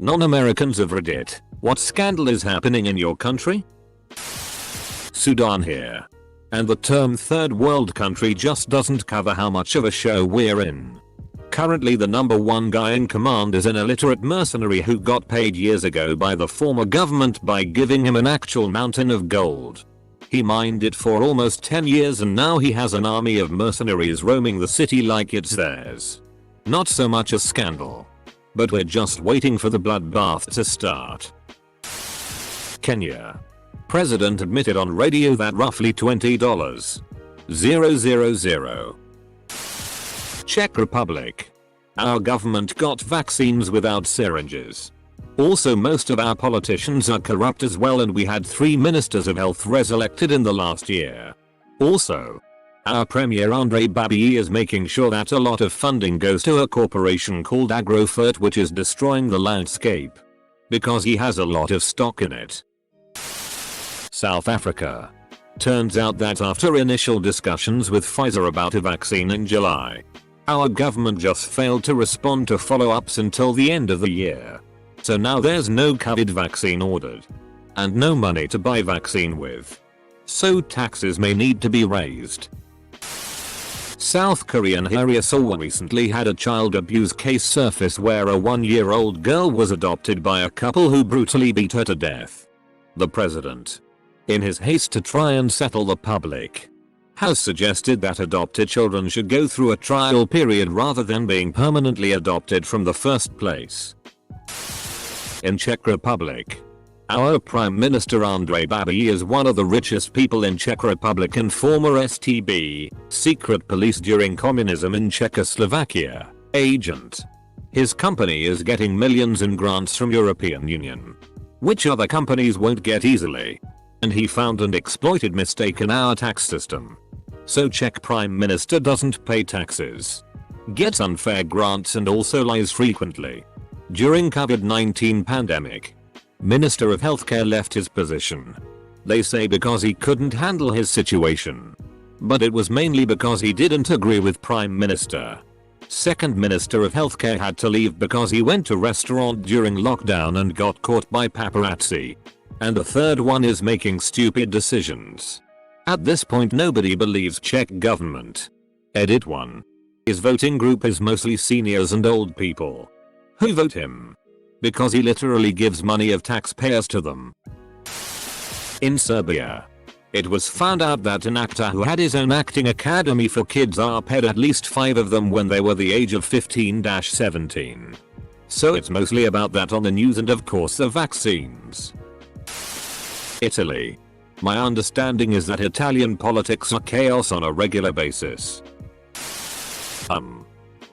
Non-Americans have read it. What scandal is happening in your country? Sudan here. And the term third world country just doesn't cover how much of a show we're in. Currently the #1 guy in command is an illiterate mercenary who got paid years ago by the former government by giving him an actual mountain of gold. He mined it for almost 10 years and now he has an army of mercenaries roaming the city like it's theirs. Not so much a scandal. But we're just waiting for the bloodbath to start. Kenya. President admitted on radio that roughly $20,000. Czech Republic. Our government got vaccines without syringes. Also most of our politicians are corrupt as well and we had 3 ministers of health reelected in the last year. Also, our Premier Andre Babi is making sure that a lot of funding goes to a corporation called Agrofert which is destroying the landscape. Because he has a lot of stock in it. South Africa. Turns out that after initial discussions with Pfizer about a vaccine in July, our government just failed to respond to follow-ups until the end of the year. So now there's no COVID vaccine ordered. And no money to buy vaccine with. So taxes may need to be raised. South Korean area Seoul recently had a child abuse case surface where a 1-year-old girl was adopted by a couple who brutally beat her to death. The president, in his haste to try and settle the public, has suggested that adopted children should go through a trial period rather than being permanently adopted from the first place. In Czech Republic. Our Prime Minister Andre Babi is one of the richest people in Czech Republic and former STB, secret police during communism in Czechoslovakia, agent. His company is getting millions in grants from European Union, which other companies won't get easily. And he found and exploited mistake in our tax system. So Czech Prime Minister doesn't pay taxes, gets unfair grants and also lies frequently. During COVID-19 pandemic, Minister of Healthcare left his position. They say because he couldn't handle his situation. But it was mainly because he didn't agree with Prime Minister. Second Minister of Healthcare had to leave because he went to restaurant during lockdown and got caught by paparazzi. And the third one is making stupid decisions. At this point nobody believes Czech government. Edit 1. His voting group is mostly seniors and old people. Who vote him? Because he literally gives money of taxpayers to them. In Serbia. It was found out that an actor who had his own acting academy for kids paid at least 5 of them when they were the age of 15-17. So it's mostly about that on the news and of course the vaccines. Italy. My understanding is that Italian politics are chaos on a regular basis.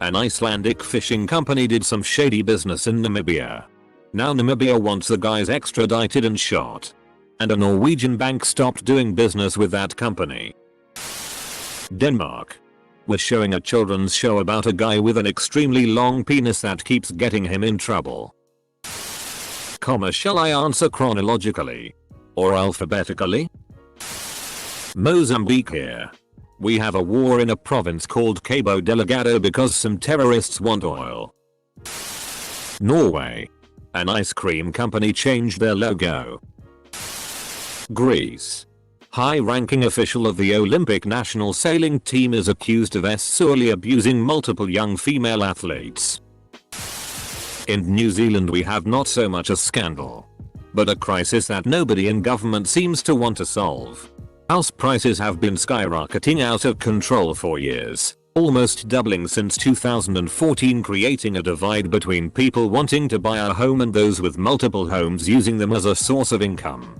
An Icelandic fishing company did some shady business in Namibia. Now Namibia wants the guys extradited and shot. And a Norwegian bank stopped doing business with that company. Denmark. We're showing a children's show about a guy with an extremely long penis that keeps getting him in trouble. Shall I answer chronologically? Or alphabetically? Mozambique here. We have a war in a province called Cabo Delgado because some terrorists want oil. Norway. An ice cream company changed their logo. Greece. High-ranking official of the Olympic national sailing team is accused of sexually abusing multiple young female athletes. In New Zealand we have not so much a scandal, but a crisis that nobody in government seems to want to solve. House prices have been skyrocketing out of control for years, almost doubling since 2014, creating a divide between people wanting to buy a home and those with multiple homes using them as a source of income.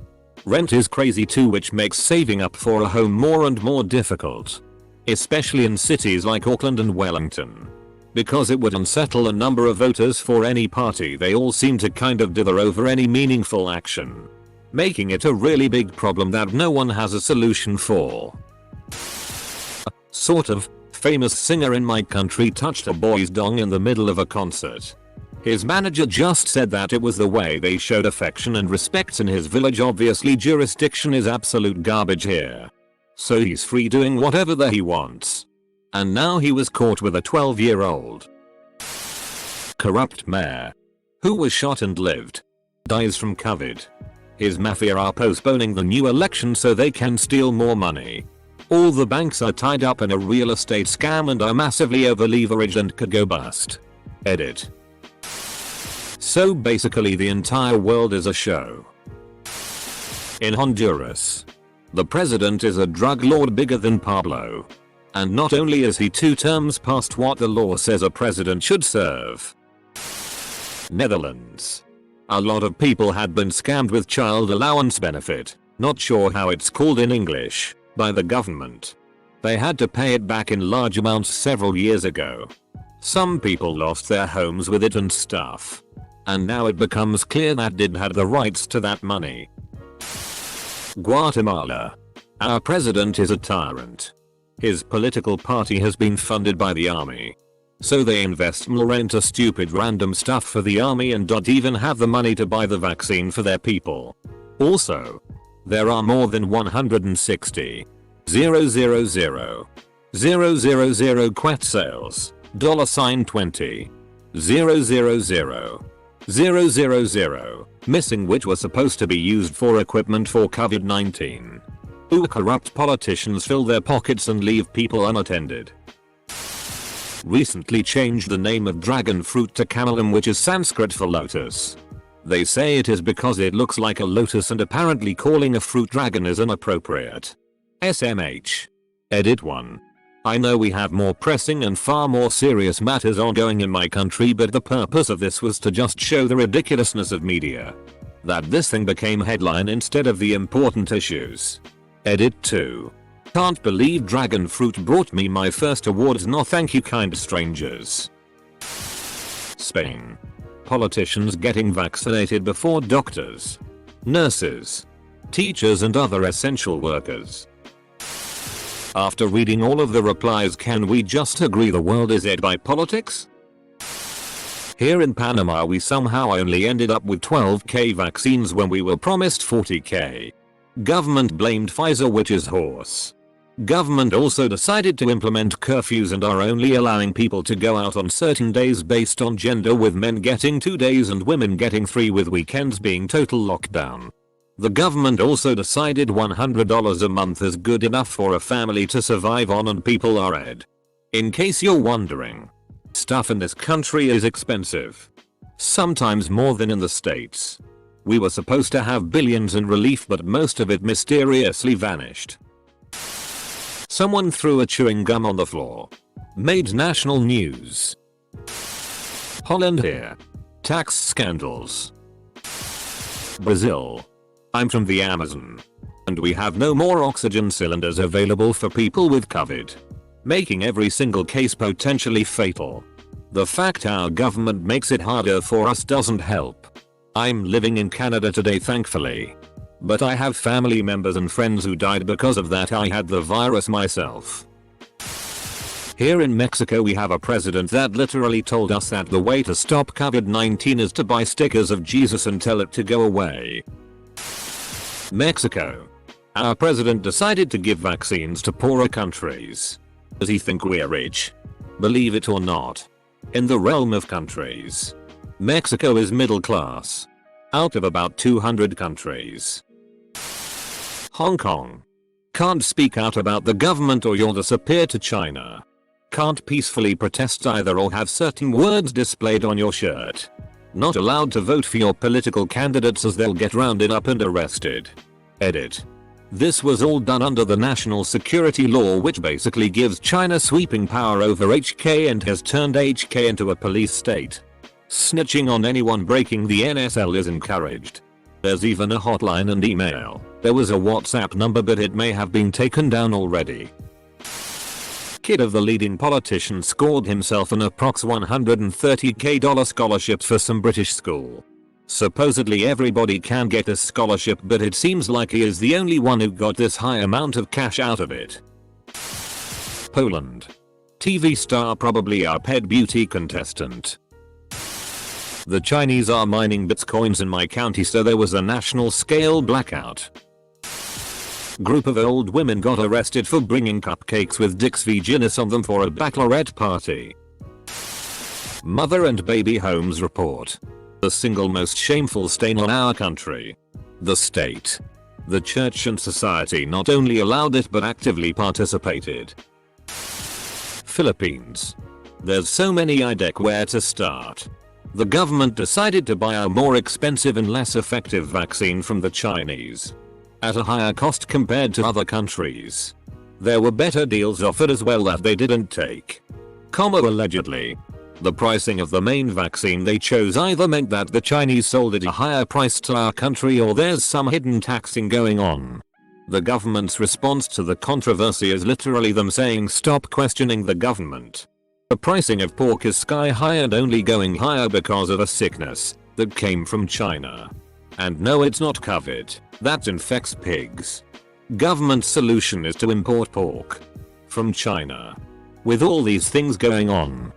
Rent is crazy too, which makes saving up for a home more and more difficult, especially in cities like Auckland and Wellington. Because it would unsettle a number of voters for any party, they all seem to kind of dither over any meaningful action, making it a really big problem that no one has a solution for. Sort of famous singer in my country touched a boy's dong in the middle of a concert. His manager just said that it was the way they showed affection and respect in his village. Obviously jurisdiction is absolute garbage here. So he's free doing whatever he wants. And now he was caught with a 12-year-old. Corrupt mayor. who was shot and lived, dies from COVID. His mafia are postponing the new election so they can steal more money. All the banks are tied up in a real estate scam and are massively over-leveraged and could go bust. Edit. So basically the entire world is a show. In Honduras, the president is a drug lord bigger than Pablo. And not only is he 2 terms past what the law says a president should serve. Netherlands. A lot of people had been scammed with child allowance benefit, not sure how it's called in English, by the government. They had to pay it back in large amounts several years ago. Some people lost their homes with it and stuff. And now it becomes clear that did have the rights to that money. Guatemala. Our president is a tyrant. His political party has been funded by the army. So they invest more into stupid random stuff for the army and don't even have the money to buy the vaccine for their people. Also, there are more than 160 000 quetzals, $20 000 missing, which were supposed to be used for equipment for COVID-19. Corrupt politicians fill their pockets and leave people unattended. Recently changed the name of dragon fruit to camelum, which is Sanskrit for lotus. They say it is because it looks like a lotus, and apparently calling a fruit dragon is inappropriate. SMH. Edit 1. I know we have more pressing and far more serious matters ongoing in my country, but the purpose of this was to just show the ridiculousness of media. That this thing became headline instead of the important issues. Edit 2. Can't believe dragon fruit brought me my first awards, no thank you kind strangers. Spain. Politicians getting vaccinated before doctors, nurses, teachers and other essential workers. After reading all of the replies, can we just agree the world is led by politics? Here in Panama we somehow only ended up with 12k vaccines when we were promised 40k. Government blamed Pfizer, which is horse. Government also decided to implement curfews and are only allowing people to go out on certain days based on gender, with men getting 2 days and women getting 3, with weekends being total lockdown. The government also decided $100 a month is good enough for a family to survive on, and people are ed. In case you're wondering, stuff in this country is expensive. Sometimes more than in the States. We were supposed to have billions in relief, but most of it mysteriously vanished. Someone threw a chewing gum on the floor. Made national news. Holland here. Tax scandals. Brazil. I'm from the Amazon. And we have no more oxygen cylinders available for people with COVID. Making every single case potentially fatal. The fact our government makes it harder for us doesn't help. I'm living in Canada today, thankfully. But I have family members and friends who died because of that. I had the virus myself. Here in Mexico we have a president that literally told us that the way to stop COVID-19 is to buy stickers of Jesus and tell it to go away. Mexico. Our president decided to give vaccines to poorer countries. Does he think we're rich? Believe it or not. In the realm of countries, Mexico is middle class. Out of about 200 countries. Hong Kong. Can't speak out about the government or you'll disappear to China. Can't peacefully protest either or have certain words displayed on your shirt. Not allowed to vote for your political candidates as they'll get rounded up and arrested. Edit. This was all done under the national security law, which basically gives China sweeping power over HK and has turned HK into a police state. Snitching on anyone breaking the NSL is encouraged. There's even a hotline and email. There was a WhatsApp number, but it may have been taken down already. Kid of the leading politician scored himself an approx $130k scholarship for some British school. Supposedly everybody can get this scholarship, but it seems like he is the only one who got this high amount of cash out of it. Poland. TV star probably our pet beauty contestant. The Chinese are mining bitcoins in my county, so there was a national scale blackout. Group of old women got arrested for bringing cupcakes with Dick's V Guinness on them for a bachelorette party. Mother and baby homes report. The single most shameful stain on our country. The state. The church and society not only allowed it but actively participated. Philippines. There's so many ideas where to start. The government decided to buy a more expensive and less effective vaccine from the Chinese. At a higher cost compared to other countries. There were better deals offered as well that they didn't take. Allegedly. The pricing of the main vaccine they chose either meant that the Chinese sold at a higher price to our country or there's some hidden taxing going on. The government's response to the controversy is literally them saying stop questioning the government. The pricing of pork is sky high and only going higher because of a sickness that came from China. And no, it's not COVID, that infects pigs. Government's solution is to import pork from China. With all these things going on,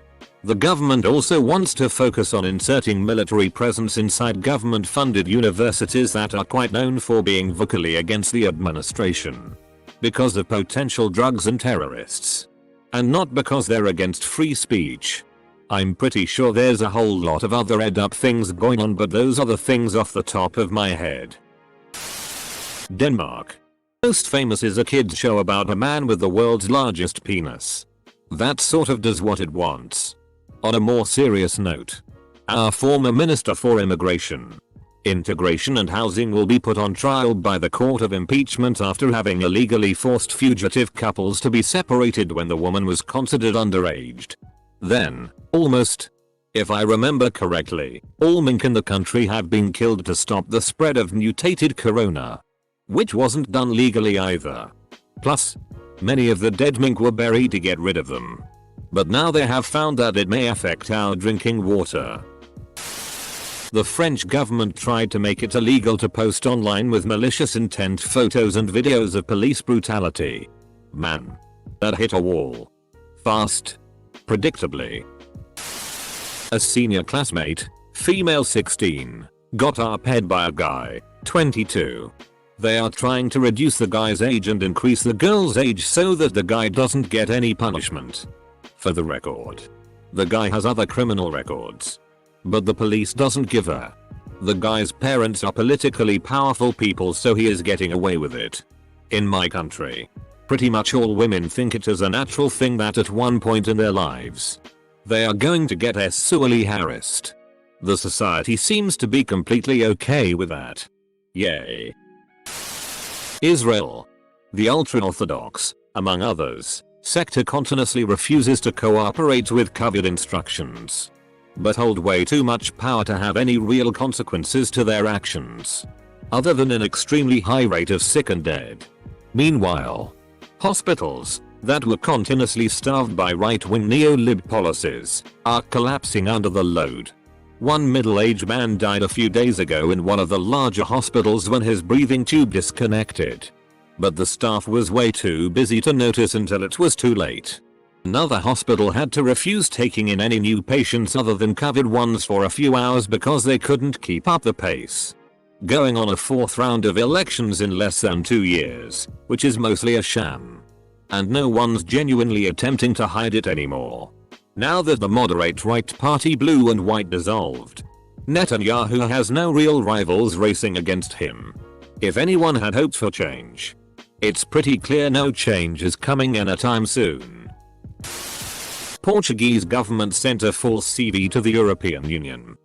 the government also wants to focus on inserting military presence inside government-funded universities that are quite known for being vocally against the administration. Because of potential drugs and terrorists. And not because they're against free speech. I'm pretty sure there's a whole lot of other up things going on, but those are the things off the top of my head. Denmark. Most famous is a kids show about a man with the world's largest penis. That sort of does what it wants. On a more serious note, our former Minister for Immigration, Integration and Housing will be put on trial by the Court of Impeachment after having illegally forced fugitive couples to be separated when the woman was considered underaged. Then, almost, if I remember correctly, all mink in the country have been killed to stop the spread of mutated corona. Which wasn't done legally either. Plus, many of the dead mink were buried to get rid of them. But now they have found that it may affect our drinking water. The French government tried to make it illegal to post online with malicious intent photos and videos of police brutality. Man. That hit a wall. Fast. Predictably. A senior classmate, female 16, got arped by a guy, 22. They are trying to reduce the guy's age and increase the girl's age so that the guy doesn't get any punishment. For the record, the guy has other criminal records. But the police doesn't give a. The guy's parents are politically powerful people, so he is getting away with it. In my country, pretty much all women think it is a natural thing that at one point in their lives, they are going to get sexually harassed. The society seems to be completely okay with that. Yay. Israel. The ultra-orthodox, among others, sector continuously refuses to cooperate with COVID instructions. But hold way too much power to have any real consequences to their actions. Other than an extremely high rate of sick and dead. Meanwhile, hospitals, that were continuously starved by right-wing neo-lib policies, are collapsing under the load. One middle-aged man died a few days ago in one of the larger hospitals when his breathing tube disconnected. But the staff was way too busy to notice until it was too late. Another hospital had to refuse taking in any new patients other than COVID ones for a few hours because they couldn't keep up the pace. Going on a fourth round of elections in less than 2 years, which is mostly a sham. And no one's genuinely attempting to hide it anymore. Now that the moderate right party Blue and White dissolved, Netanyahu has no real rivals racing against him. If anyone had hoped for change, it's pretty clear no change is coming anytime soon. Portuguese government sent a false CV to the European Union.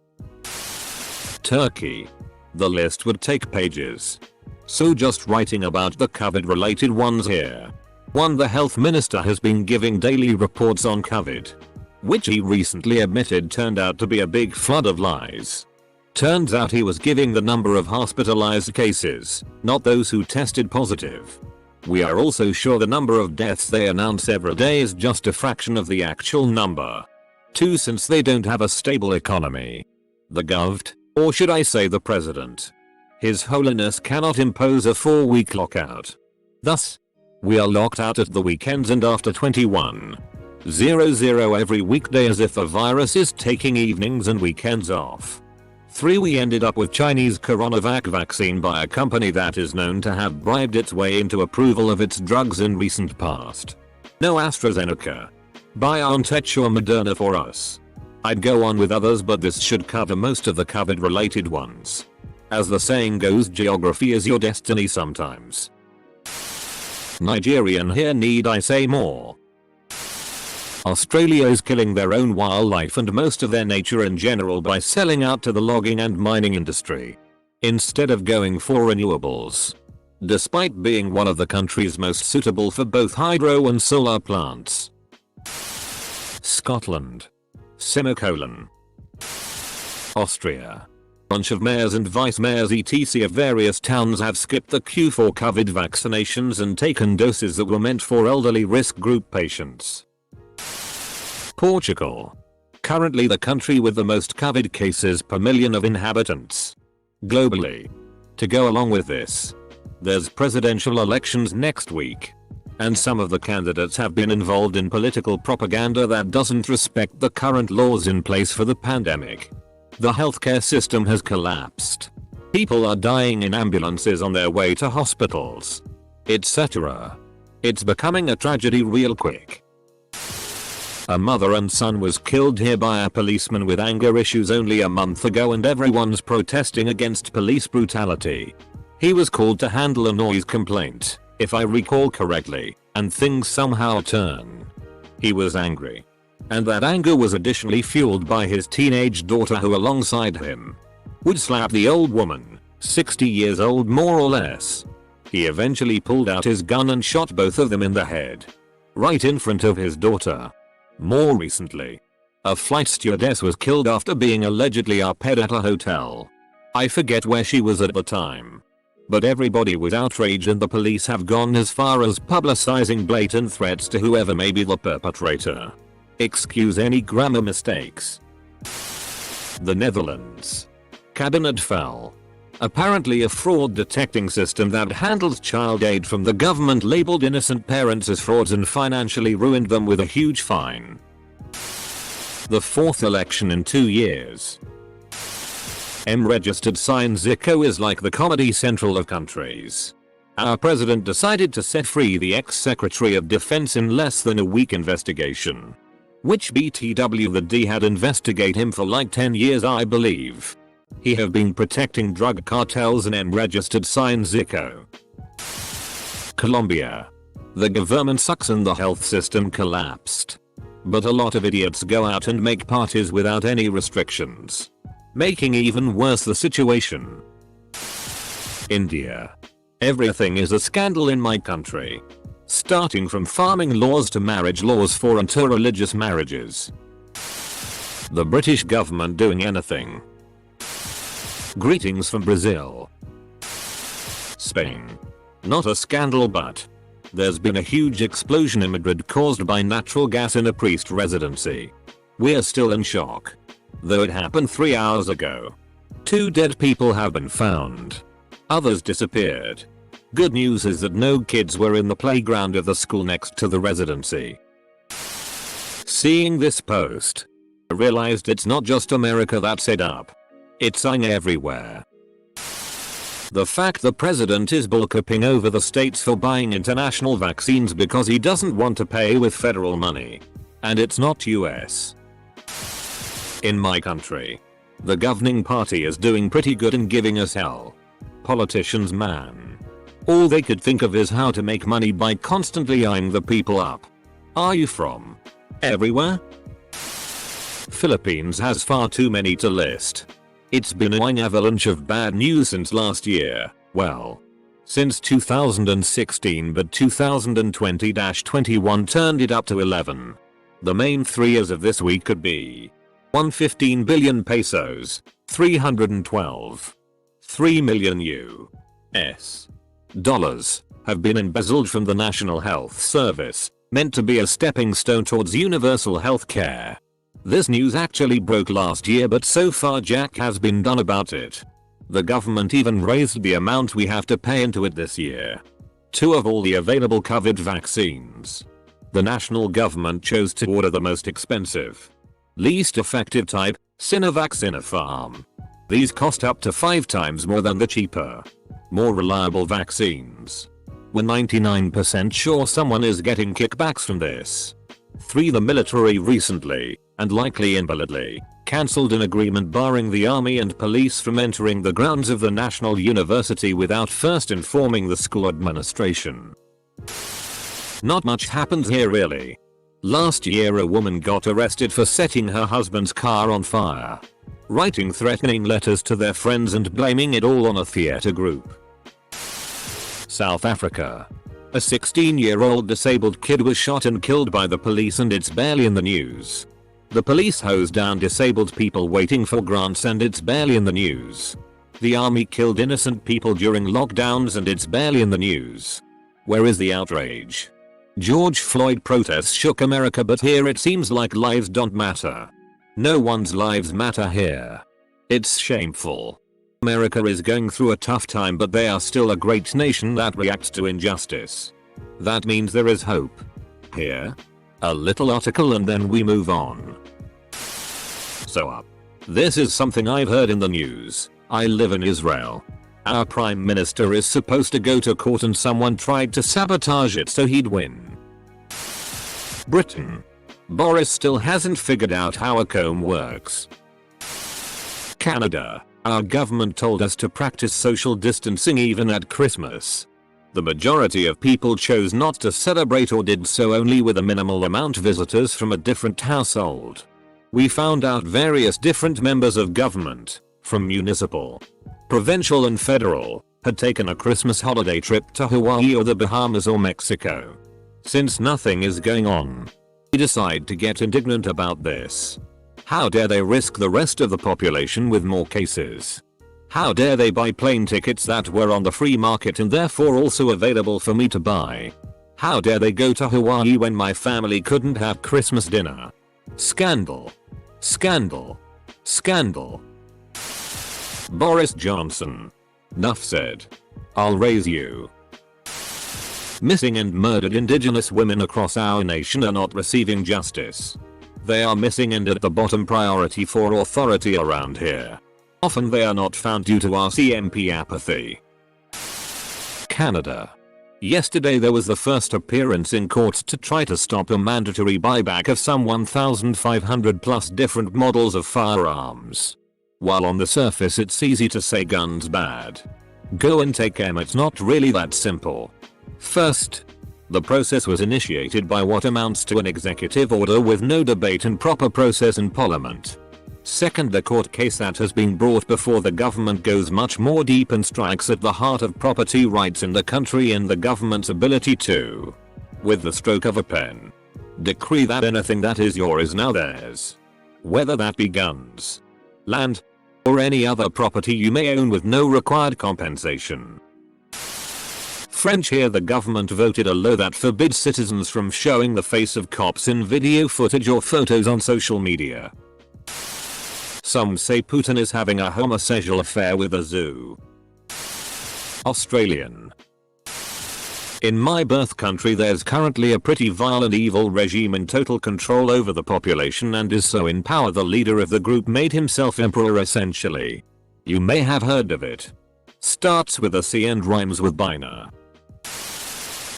Turkey. The list would take pages. So just writing about the COVID related ones here. 1. The health minister has been giving daily reports on COVID, which he recently admitted turned out to be a big flood of lies. Turns out he was giving the number of hospitalized cases, not those who tested positive. We are also sure the number of deaths they announce every day is just a fraction of the actual number. 2. Since they don't have a stable economy, the govt, or should I say the president, His Holiness cannot impose a 4-week lockout. Thus, we are locked out at the weekends and after 21:00 every weekday as if the virus is taking evenings and weekends off. 3. We ended up with Chinese coronavac vaccine by a company that is known to have bribed its way into approval of its drugs in recent past. No AstraZeneca. BioNTech or Moderna for us. I'd go on with others, but this should cover most of the COVID related ones. As the saying goes, geography is your destiny sometimes. Nigerian here, need I say more? Australia is killing their own wildlife and most of their nature in general by selling out to the logging and mining industry, instead of going for renewables. Despite being one of the countries most suitable for both hydro and solar plants. Scotland. Semicolon. Austria. Bunch of mayors and vice mayors etc. of various towns have skipped the queue for COVID vaccinations and taken doses that were meant for elderly risk group patients. Portugal. Currently the country with the most COVID cases per million of inhabitants globally. To go along with this, there's presidential elections next week, and some of the candidates have been involved in political propaganda that doesn't respect the current laws in place for the pandemic. The healthcare system has collapsed. People are dying in ambulances on their way to hospitals, etc. It's becoming a tragedy real quick. A mother and son was killed here by a policeman with anger issues only a month ago, and everyone's protesting against police brutality. He was called to handle a noise complaint, if I recall correctly, and things somehow turn. He was angry. And that anger was additionally fueled by his teenage daughter, who alongside him would slap the old woman, 60 years old more or less. He eventually pulled out his gun and shot both of them in the head, right in front of his daughter. More recently, a flight stewardess was killed after being allegedly upped at a hotel. I forget where she was at the time. But everybody was outraged, and the police have gone as far as publicizing blatant threats to whoever may be the perpetrator. Excuse any grammar mistakes. The Netherlands. Cabinet fell. Apparently a fraud detecting system that handles child aid from the government labeled innocent parents as frauds and financially ruined them with a huge fine. The fourth election in 2 years. Registered sign Zico is like the Comedy Central of countries. Our president decided to set free the ex-secretary of defense in less than a week investigation, which BTW the D had investigate him for like 10 years I believe. He have been protecting drug cartels and registered sign Zico. Colombia. The government sucks and the health system collapsed. But a lot of idiots go out and make parties without any restrictions, making even worse the situation. India. Everything is a scandal in my country. Starting from farming laws to marriage laws for interreligious marriages. The British government doing anything. Greetings from Brazil. Spain. Not a scandal, but there's been a huge explosion in Madrid caused by natural gas in a priest residency. We're still in shock, though it happened 3 hours ago. 2 dead people have been found. Others disappeared. Good news is that no kids were in the playground of the school next to the residency. Seeing this post, I realized it's not just America that's it up. It's everywhere. The fact the president is bullclipping over the states for buying international vaccines because he doesn't want to pay with federal money. And it's not US. In my country, the governing party is doing pretty good in giving us hell. Politicians, man, all they could think of is how to make money by constantly eyeing the people up. Are you from everywhere? Philippines has far too many to list. It's been an avalanche of bad news since last year, well, since 2016, but 2020-21 turned it up to 11. The main 3 as of this week could be 115 billion pesos, 312. 3 million US dollars have been embezzled from the National Health Service, meant to be a stepping stone towards universal health care. This news actually broke last year, but so far jack has been done about it. The government even raised the amount we have to pay into it this year. 2 of all the available COVID vaccines, the national government chose to order the most expensive, least effective type, Sinovac Sinopharm. These cost up to 5 times more than the cheaper, more reliable vaccines. We're 99% sure someone is getting kickbacks from this. 3. The military recently and likely invalidly, cancelled an agreement barring the army and police from entering the grounds of the National University without first informing the school administration. Not much happens here really. Last year a woman got arrested for setting her husband's car on fire, writing threatening letters to their friends and blaming it all on a theatre group. South Africa. A 16-year-old disabled kid was shot and killed by the police and it's barely in the news. The police hose down disabled people waiting for grants and it's barely in the news. The army killed innocent people during lockdowns and it's barely in the news. Where is the outrage? George Floyd protests shook America, but here it seems like lives don't matter. No one's lives matter here. It's shameful. America is going through a tough time, but they are still a great nation that reacts to injustice. That means there is hope. Here. A little article and then we move on. This is something I've heard in the news. I live in Israel. Our prime minister is supposed to go to court and someone tried to sabotage it so he'd win. Britain. Boris still hasn't figured out how a comb works. Canada. Our government told us to practice social distancing even at Christmas. The majority of people chose not to celebrate or did so only with a minimal amount of visitors from a different household. We found out various different members of government, from municipal, provincial and federal, had taken a Christmas holiday trip to Hawaii or the Bahamas or Mexico. Since nothing is going on, we decide to get indignant about this. How dare they risk the rest of the population with more cases? How dare they buy plane tickets that were on the free market and therefore also available for me to buy? How dare they go to Hawaii when my family couldn't have Christmas dinner? Scandal. Scandal. Scandal. Boris Johnson. Nuff said. I'll raise you. Missing and murdered indigenous women across our nation are not receiving justice. They are missing and at the bottom priority for authority around here. Often they are not found due to our CMP apathy. Canada. Yesterday there was the first appearance in court to try to stop a mandatory buyback of some 1,500 plus different models of firearms. While on the surface it's easy to say guns bad. Go and take them, it's not really that simple. First, the process was initiated by what amounts to an executive order with no debate and proper process in Parliament. Second, the court case that has been brought before the government goes much more deep and strikes at the heart of property rights in the country and the government's ability to, with the stroke of a pen, decree that anything that is yours is now theirs. Whether that be guns, land, or any other property you may own with no required compensation. French. Here the government voted a law that forbids citizens from showing the face of cops in video footage or photos on social media. Some say Putin is having a homosexual affair with a zoo. Australian. In my birth country there's currently a pretty violent evil regime in total control over the population and is so in power the leader of the group made himself emperor essentially. You may have heard of it. Starts with a C and rhymes with Bina.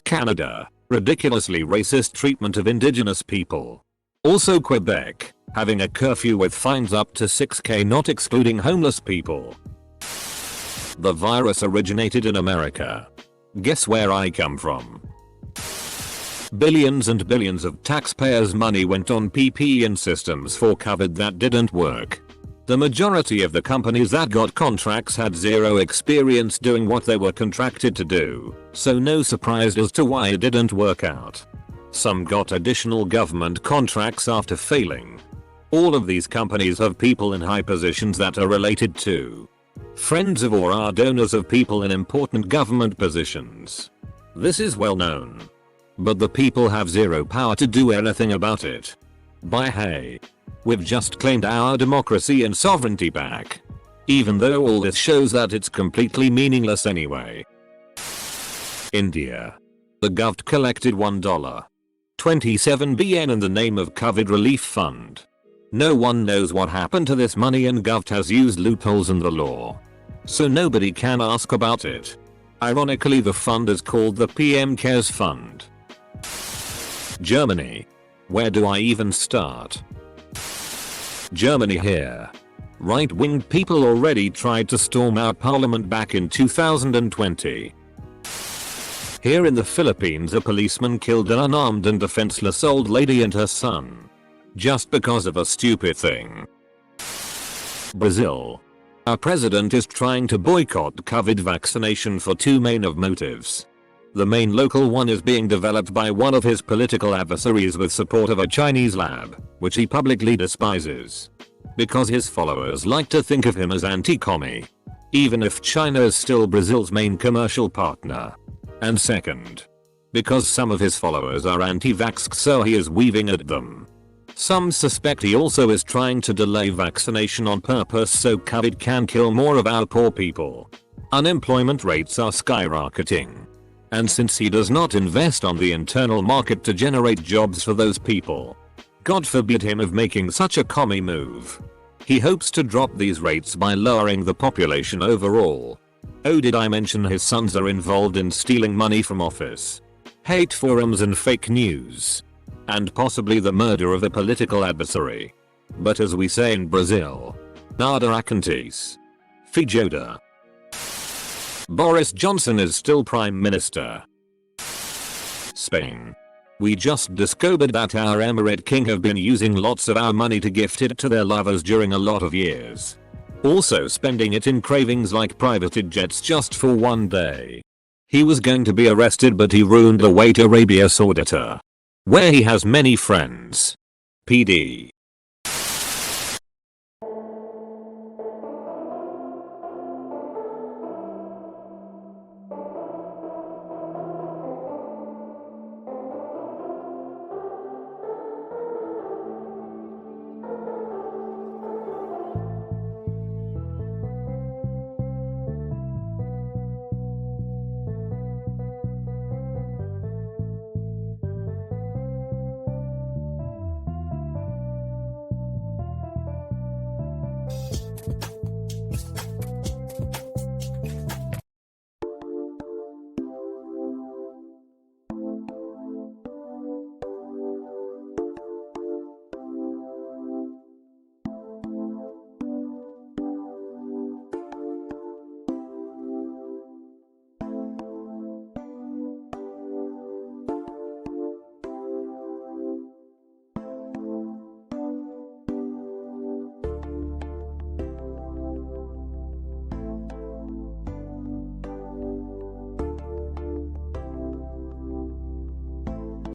Canada. Ridiculously racist treatment of indigenous people. Also Quebec. Having a curfew with fines up to 6k not excluding homeless people. The virus originated in America. Guess where I come from? Billions and billions of taxpayers' money went on PPE and systems for COVID that didn't work. The majority of the companies that got contracts had zero experience doing what they were contracted to do, so no surprise as to why it didn't work out. Some got additional government contracts after failing. All of these companies have people in high positions that are related to friends of or are donors of people in important government positions. This is well known. But the people have zero power to do anything about it. Hey, we've just claimed our democracy and sovereignty back. Even though all this shows that it's completely meaningless anyway. India. The govt collected $1.27 billion in the name of COVID relief fund. No one knows what happened to this money and govt has used loopholes in the law. So nobody can ask about it. Ironically the fund is called the PM Cares Fund. Germany. Where do I even start? Germany here. Right-wing people already tried to storm our parliament back in 2020. Here in the Philippines, a policeman killed an unarmed and defenseless old lady and her son. Just because of a stupid thing. Brazil. Our president is trying to boycott COVID vaccination for two main motives. The main local one is being developed by one of his political adversaries with support of a Chinese lab, which he publicly despises. Because his followers like to think of him as anti-commie. Even if China is still Brazil's main commercial partner. And second, because some of his followers are anti-vax, so he is weaving at them. Some suspect he also is trying to delay vaccination on purpose so COVID can kill more of our poor people. Unemployment rates are skyrocketing. And since he does not invest on the internal market to generate jobs for those people, God forbid him of making such a commie move. He hopes to drop these rates by lowering the population overall. Oh, did I mention his sons are involved in stealing money from office, hate forums and fake news, and possibly the murder of a political adversary. But as we say in Brazil, nada acontece. Fijoda. Boris Johnson is still Prime Minister. Spain. We just discovered that our Emirate King have been using lots of our money to gift it to their lovers during a lot of years. Also spending it in cravings like privated jets just for one day. He was going to be arrested but he ruined the way to Arabia Saudita, where he has many friends. PD.